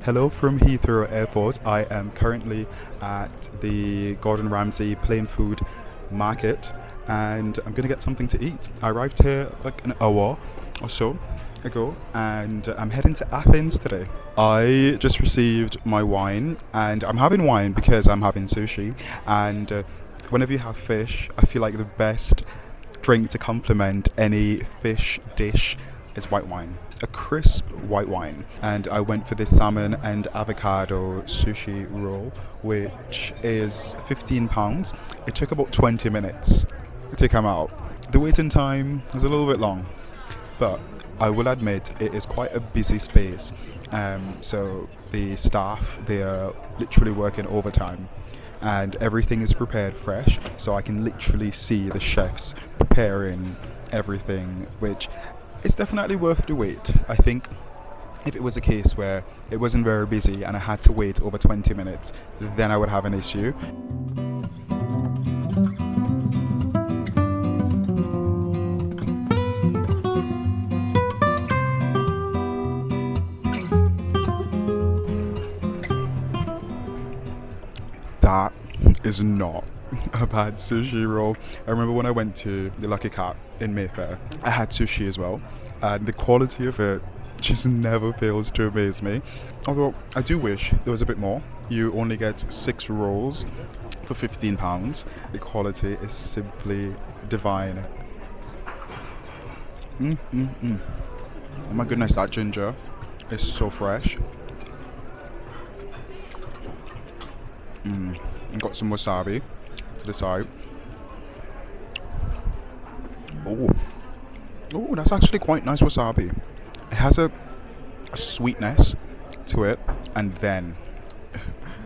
Hello from Heathrow Airport. I am currently at the Gordon Ramsay plain food market and I'm gonna get something to eat. I arrived here like an hour or so ago and I'm heading to Athens today. I just received my wine and I'm having wine because I'm having sushi and whenever you have fish, I feel like the best drink to complement any fish dish is white wine, a crisp white wine. And I went for this salmon and avocado sushi roll, which is £15. It took about 20 minutes to come out. The waiting time was a little bit long, but I will admit it is quite a busy space. So the staff, they are literally working overtime and everything is prepared fresh, so I can literally see the chefs preparing everything, which is definitely worth the wait. I think if it was a case where it wasn't very busy and I had to wait over 20 minutes, then I would have an issue. That is not a bad sushi roll. I remember when I went to the Lucky Cat in Mayfair, I had sushi as well, and the quality of it just never fails to amaze me. Although I do wish there was a bit more. You only get 6 rolls for £15. The quality is simply divine. Oh my goodness, that ginger is so fresh. And got some wasabi to the side. Oh, that's actually quite nice wasabi. It has a sweetness to it, and then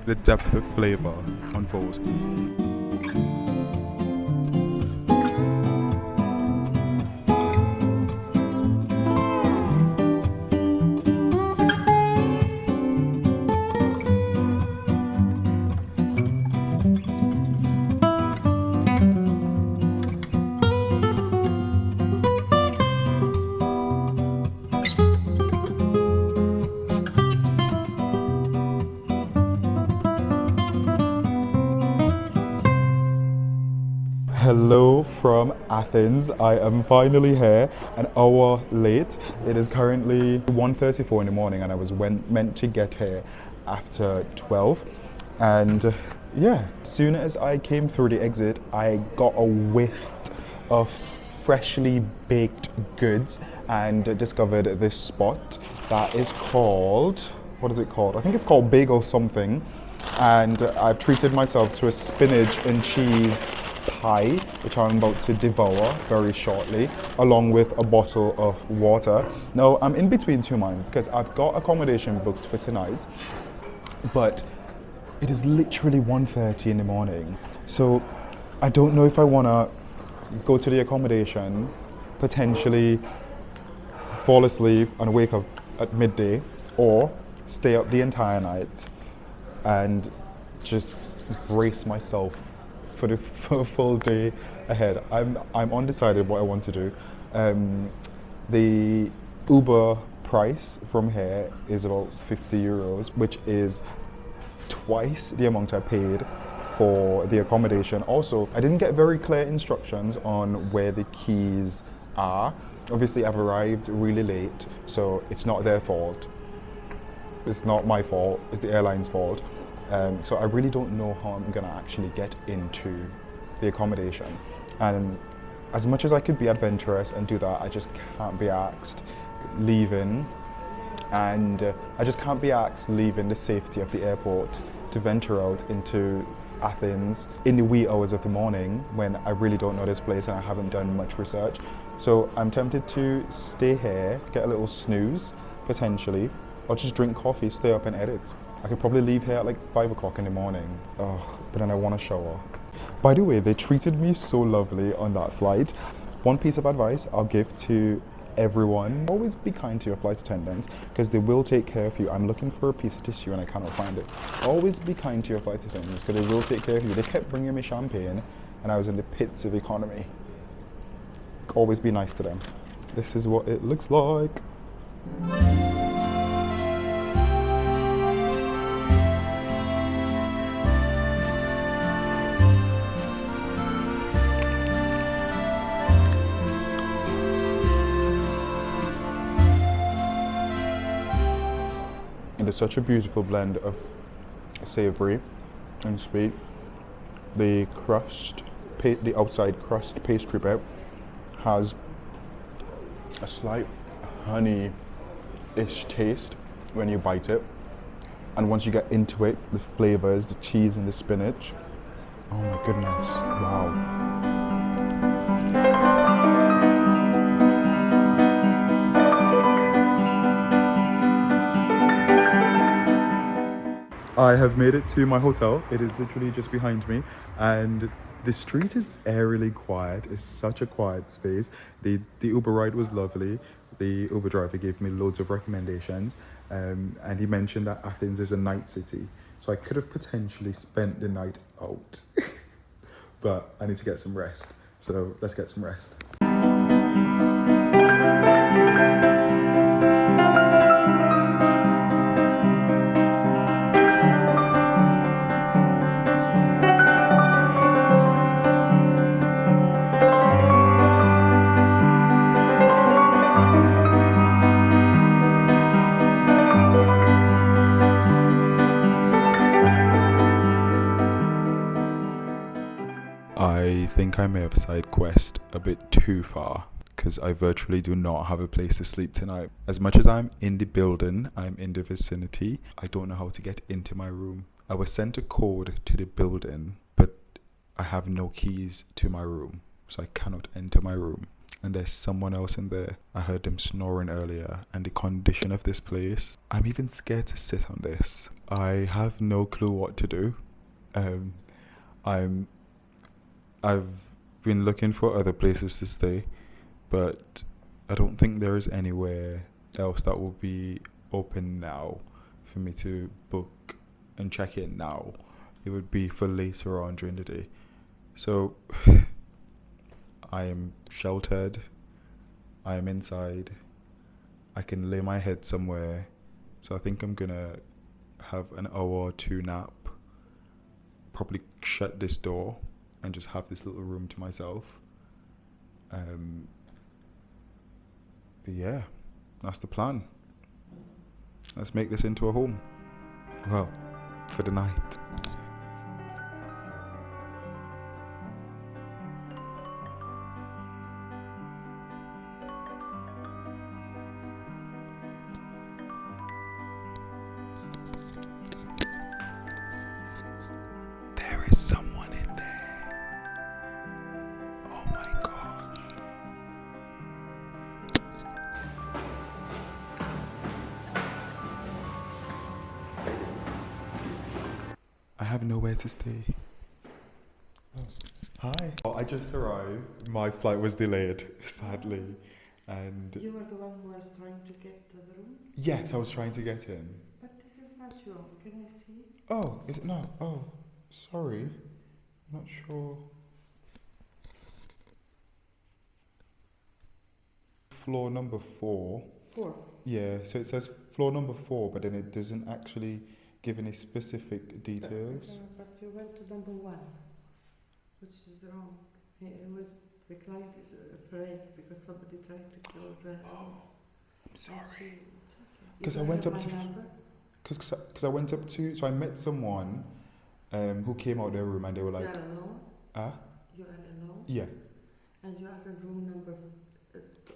the depth of flavor unfolds. Hello from Athens. I am finally here, an hour late. It is currently 1:34 in the morning and I was meant to get here after 12. And yeah, as soon as I came through the exit, I got a whiff of freshly baked goods and discovered this spot that is called, what is it called? I think it's called Bagel something. And I've treated myself to a spinach and cheese pie, which I'm about to devour very shortly, along with a bottle of water. Now, I'm in between two minds because I've got accommodation booked for tonight, but it is literally 1:30 in the morning. So I don't know if I want to go to the accommodation, potentially fall asleep and wake up at midday, or stay up the entire night and just brace myself for the full day ahead. I'm undecided what I want to do. The Uber price from here is about €50, which is twice the amount I paid for the accommodation. Also, I didn't get very clear instructions on where the keys are. Obviously, I've arrived really late, so it's not their fault. It's not my fault, it's the airline's fault. So I really don't know how I'm gonna actually get into the accommodation. And as much as I could be adventurous and do that, I just can't be asked leaving. And I just can't be asked leaving the safety of the airport to venture out into Athens in the wee hours of the morning when I really don't know this place and I haven't done much research. So I'm tempted to stay here, get a little snooze, potentially, or just drink coffee, stay up and edit. I could probably leave here at like 5 o'clock in the morning. Oh, but then I want to shower. By the way, they treated me so lovely on that flight. One piece of advice I'll give to everyone: always be kind to your flight attendants because they will take care of you. I'm looking for a piece of tissue and I cannot find it. Always be kind to your flight attendants because they will take care of you. They kept bringing me champagne and I was in the pits of economy. Always be nice to them. This is what it looks like. it's such a beautiful blend of savory and sweet. The the outside crust pastry bit has a slight honey-ish taste when you bite it, and once you get into it, the flavors, the cheese and the spinach. Oh my goodness! Wow. I have made it to my hotel. It is literally just behind me, and the street is eerily quiet. It's such a quiet space. The Uber ride was lovely. The Uber driver gave me loads of recommendations, and he mentioned that Athens is a night city, so I could have potentially spent the night out. But I need to get some rest, so let's get some rest. I think I may have side quest a bit too far, because I virtually do not have a place to sleep tonight. As much as I'm in the building, I'm in the vicinity, I don't know how to get into my room. I was sent a code to the building, but I have no keys to my room, so I cannot enter my room. And there's someone else in there. I heard them snoring earlier, and the condition of this place, I'm even scared to sit on this. I have no clue what to do. I've been looking for other places to stay, but I don't think there is anywhere else that will be open now for me to book and check in now. It would be for later on during the day. So I am sheltered, I am inside, I can lay my head somewhere. So I think I'm gonna have an hour or two nap, probably shut this door and just have this little room to myself. But yeah, that's the plan. Let's make this into a home. Well, for the night. There is someone in there. Oh my gosh. I have nowhere to stay. Oh, hi. Oh, I just arrived. My flight was delayed, sadly. And you were the one who was trying to get to the room? yes, I was trying to get in. But this is not your room. Can I see? Oh, is it not? Oh, sorry. I'm not sure. Floor number 4. 4. Yeah, so it says floor number 4, but then it doesn't actually give any specific details. But you went to number 1, which is wrong. The client is afraid because somebody tried to close the room. Oh, I'm sorry. Because I went up to. Because I went up to. So I met someone who came out their room and they were like. You are alone? You are alone? Yeah. And you are in room number.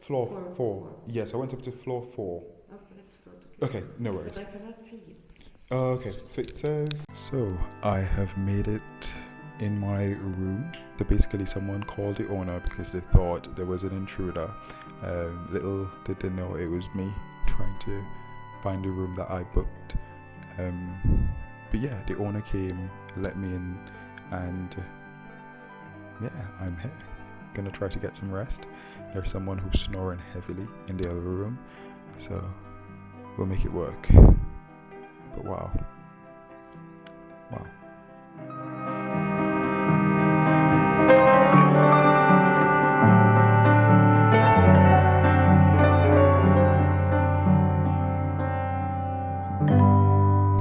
Floor 4. Yes, I went up to floor 4. Okay, let's go together. Okay, no worries. But I cannot see it. Okay, so it says. So I have made it in my room. So basically someone called the owner because they thought there was an intruder. Little did they know it was me trying to find a room that I booked. But yeah, the owner came, let me in, and yeah, I'm here. Gonna try to get some rest. There's someone who's snoring heavily in the other room, so we'll make it work. But wow.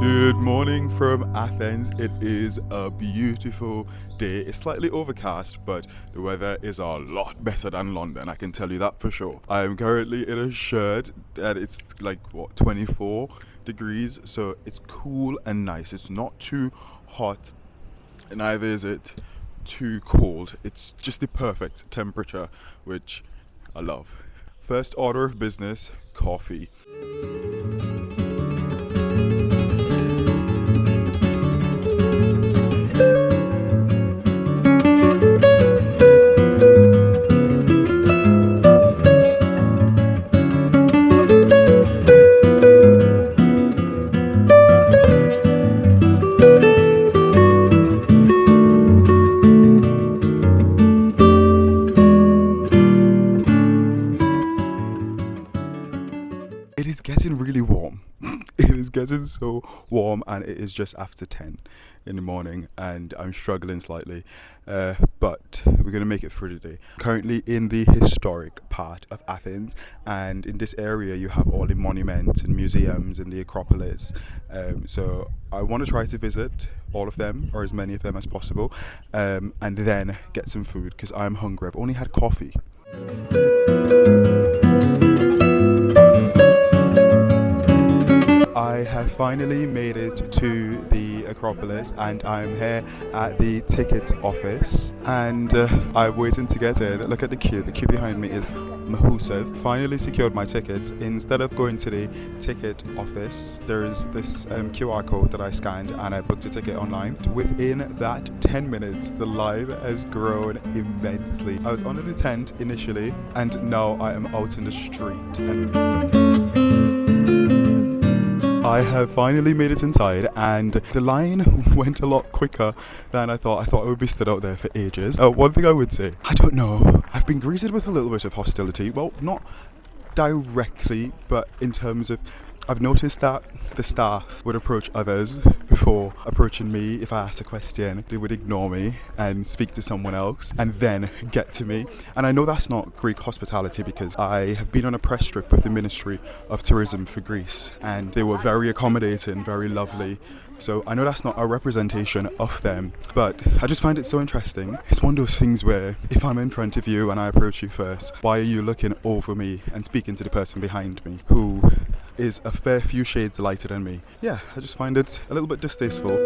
Good Good morning from Athens. It is a beautiful day. It's slightly overcast, but the weather is a lot better than London, I can tell you that for sure. I am currently in a shirt and it's like 24 degrees, so it's cool and nice. It's not too hot, neither is it too cold. It's just the perfect temperature, which I love. First order of business, coffee. It is getting really warm. It is getting so warm, and it is just after 10 in the morning, and I'm struggling slightly, but we're going to make it through the day. Currently in the historic part of Athens, and in this area you have all the monuments and museums and the Acropolis, so I want to try to visit all of them, or as many of them as possible, and then get some food because I'm hungry. I've only had coffee. I have finally made it to the Acropolis, and I'm here at the ticket office, and I'm waiting to get in. Look at the queue. The queue behind me is massive. Finally secured my tickets. Instead of going to the ticket office, there's this QR code that I scanned, and I booked a ticket online. Within that 10 minutes, the line has grown immensely. I was under the tent initially, and now I am out in the street. I have finally made it inside, and the line went a lot quicker than I thought. I thought I would be stood out there for ages. One thing I would say, I don't know, I've been greeted with a little bit of hostility. Well, not directly, but in terms of, I've noticed that the staff would approach others before approaching me. If I asked a question, they would ignore me and speak to someone else and then get to me. And I know that's not Greek hospitality, because I have been on a press trip with the Ministry of Tourism for Greece, and they were very accommodating, very lovely. So I know that's not a representation of them, but I just find it so interesting. It's one of those things where if I'm in front of you and I approach you first, why are you looking over me and speaking to the person behind me who is a fair few shades lighter than me? Yeah, I just find it a little bit distasteful.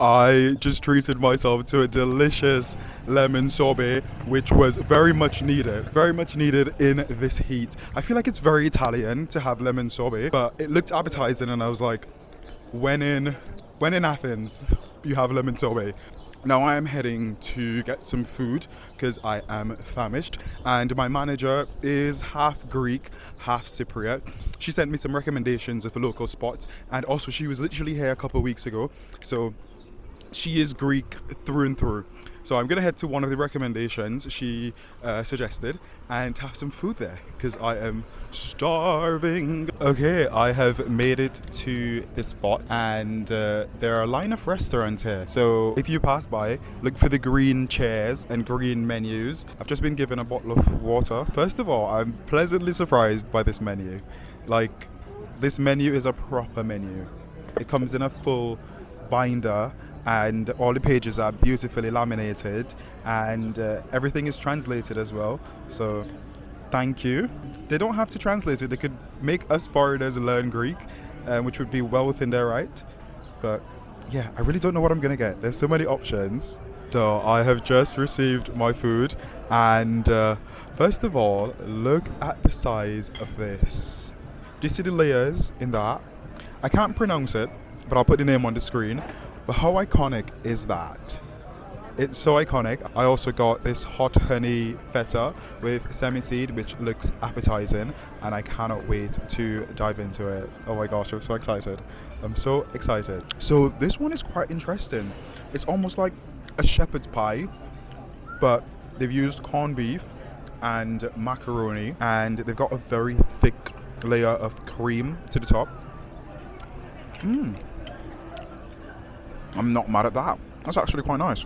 I just treated myself to a delicious lemon sorbet, which was very much needed in this heat. I feel like it's very Italian to have lemon sorbet, but it looked appetizing, and I was like, when in Athens, you have lemon sorbet. Now I am heading to get some food because I am famished, and my manager is half Greek, half Cypriot. She sent me some recommendations of a local spot, and also she was literally here a couple of weeks ago, so she is Greek through and through. So I'm gonna head to one of the recommendations she suggested and have some food there because I am starving. Okay, I have made it to this spot, and there are a line of restaurants here. So if you pass by, look for the green chairs and green menus. I've just been given a bottle of water. First of all, I'm pleasantly surprised by this menu. Like, this menu is a proper menu. It comes in a full binder, and all the pages are beautifully laminated, and everything is translated as well, so thank you. They don't have to translate it. They could make us foreigners learn Greek, which would be well within their right, but yeah, I really don't know what I'm gonna get. There's so many options. So I have just received my food, and first of all, look at the size of this. Do you see the layers in that? I can't pronounce it, but I'll put the name on the screen. But how iconic is that? It's so iconic. I also got this hot honey feta with semi-seed, which looks appetizing, and I cannot wait to dive into it. Oh my gosh, I'm so excited. I'm so excited. So this one is quite interesting. It's almost like a shepherd's pie, but they've used corned beef and macaroni, and they've got a very thick layer of cream to the top. I'm not mad at that. That's actually quite nice.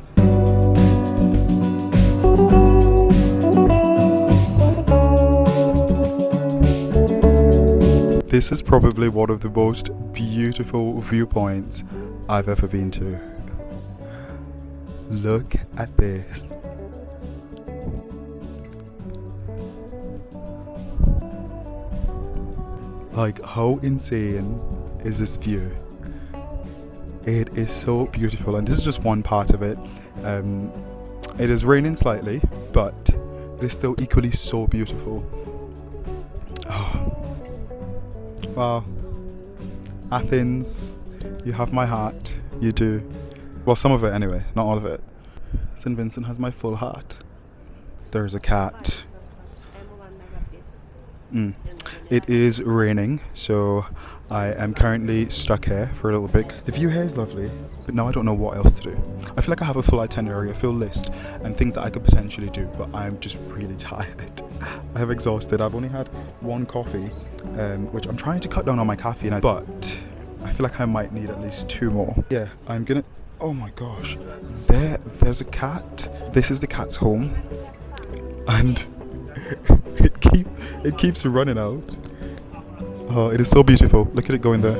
This is probably one of the most beautiful viewpoints I've ever been to. Look at this. Like, how insane is this view? It is so beautiful, and this is just one part of it. It is raining slightly, but it is still equally so beautiful. Oh. Wow. Athens, you have my heart. You do. Well, some of it anyway, not all of it. St. Vincent has my full heart. There's a cat. It is raining, so I am currently stuck here for a little bit. The view here is lovely, but now I don't know what else to do. I feel like I have a full itinerary, a full list, and things that I could potentially do, but I'm just really tired. I have exhausted. I've only had one coffee, which I'm trying to cut down on my caffeine, but I feel like I might need at least 2 more. Yeah, I'm gonna... Oh my gosh. There's a cat. This is the cat's home. And it keeps running out. Oh, it is so beautiful. Look at it going there.